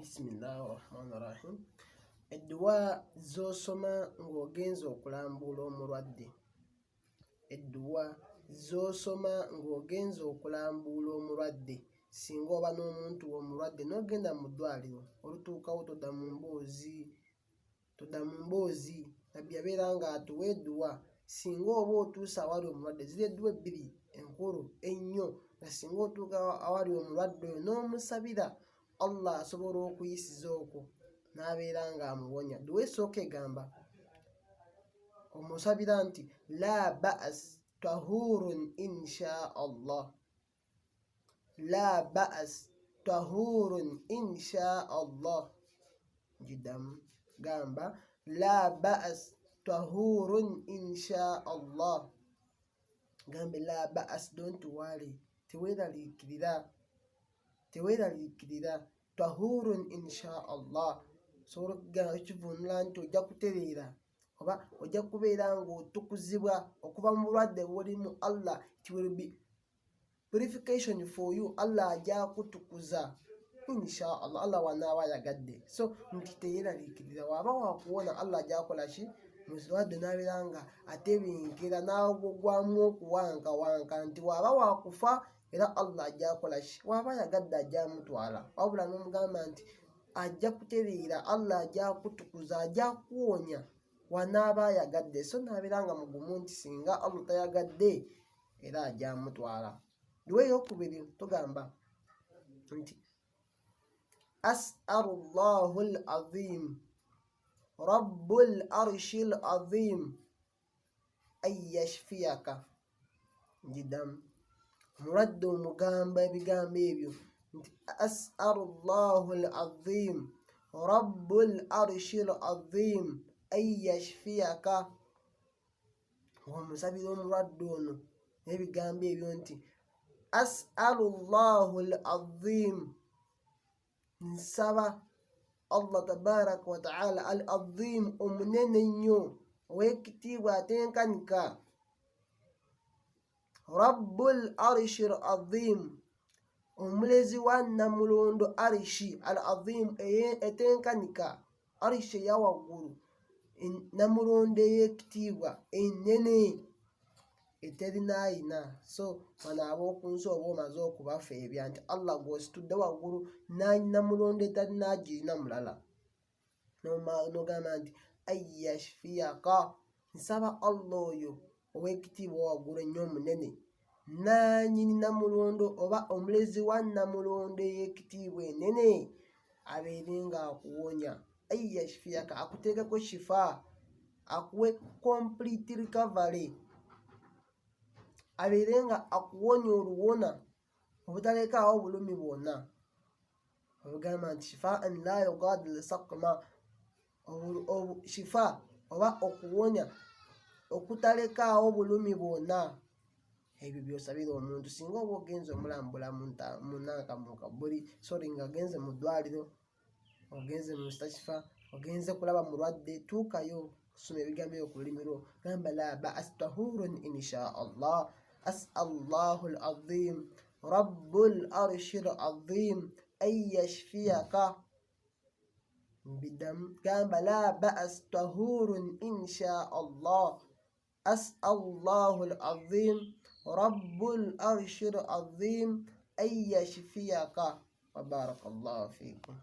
Bismillahirrahmanirrahim. Edduwa z'osoma ng'ogenza okulambula omulwadde. Edduwa z'osoma ng'ogenza okulambula omulwadde. Singa oba n'omuntu omulwadde n'ogenda mu ddwaliro, olutuukawo todda mu mboozi. Nabbi yabeera ng'atuwa edduwa. Singa oba otuusa awali omulwadde, ziri edduwa ebbiri enkulu ennyo, nga singa otuuka awali omulwadde oyo n'omusabira, Allah asobola okuyisiza okwo n'abeera ng'amuwonya. Dduwa esooka egamba, omusabira nti la ba'as tahurun insha Allah. La ba'as tahurun insha Allah. Njiddamu, gamba la ba'as tahurun insha Allah. Gambe la ba'as, don't worry, teweeraliikirira. Tahurun insha Allah. Sobola okugamba ekivunula nti ojja kutereera oba ojja kubeera ng'otukuzibwa okuva mu bulwadde bulimu. Allah, it will be purification for you. Allah ajja kutukuza insha Allah. Allah wanaaba ayagadde. So nti teyeeraliikirira, waaba wakuwona Allah ajja kukola ki? Mulwadde n'abeera nga atebenkera n'agwamu okuwankawanka nti waaba wakufa era Allah ajja kukola ki? Waaba ayagadde ajja mutwala. Wabula n'omugamba nti ajja kutereera, Allah ajja kutukuza, ajja kuwonya wanaaba ayagadde. So n'abeera nga mugumu nti singa Allah tayagadde era ajja mutwala. Dduwa ey'okubiri tugamba nti as'alullahu al-azim rabbul arshil azim an yashfiyaka. Njiddamu, omulwadde omugamba ebigambo ebyo nti as'alullahu al-azim rabbul arshil azim an yashfiyaka. Omusabira omulwadde ono n'ebigambo ebyo nti as'alullahu al-azim, nsaba Allah tabaraka wa ta'ala al-azim, omunene ennyo, ow'ekitiibwa atenkanika, rabbul arshil azim, omulezi wa namulondo arishi al-azim, etenkanika, arishi eya waggulu, namulondo ey'ekitiibwa ennene eterinayina. So bano ab'okunsi oba omaze okubafeebya nti Allah gw'ositudde waggulu, namulondo etarinagirina mulala, n'ogamba nti an yashfiyaka, nsaba Allah oyo ow'ekitiibwa waggulu ennyo omunene, nanyini namulondo oba omulezi wa namulondo ey'ekitiibwa ennene, abeere ng'akuwonya. An yashfiyaka, akuteekeko shifa, akuwe complete recovery, abeere nga akuwonya oluwona obutalekaawo bulumi bwonna. Olugamba nti shifaan la yughadiru saqama, shifa oba okuwonya okutalekaawo bulumi bwonna. Ebyo by'osabira omuntu singa oba ogenze omulambula mu kabuli, nga agenze mu ddwaliro, ogenze mu mustashfa, ogenze kulaba mulwadde, tuukayo soma ebigambo ebyo ku lulimi lwo. Gamba la ba'as tahurun insha Allah, as'alullahu al-azim rabbul arshil azim an yashfiyaka. Mbiddamu, gamba la ba'as tahurun insha Allah, as'alullahu al-azim rabbul arshil azim an yashfiyaka. Wa barakallahu fikum.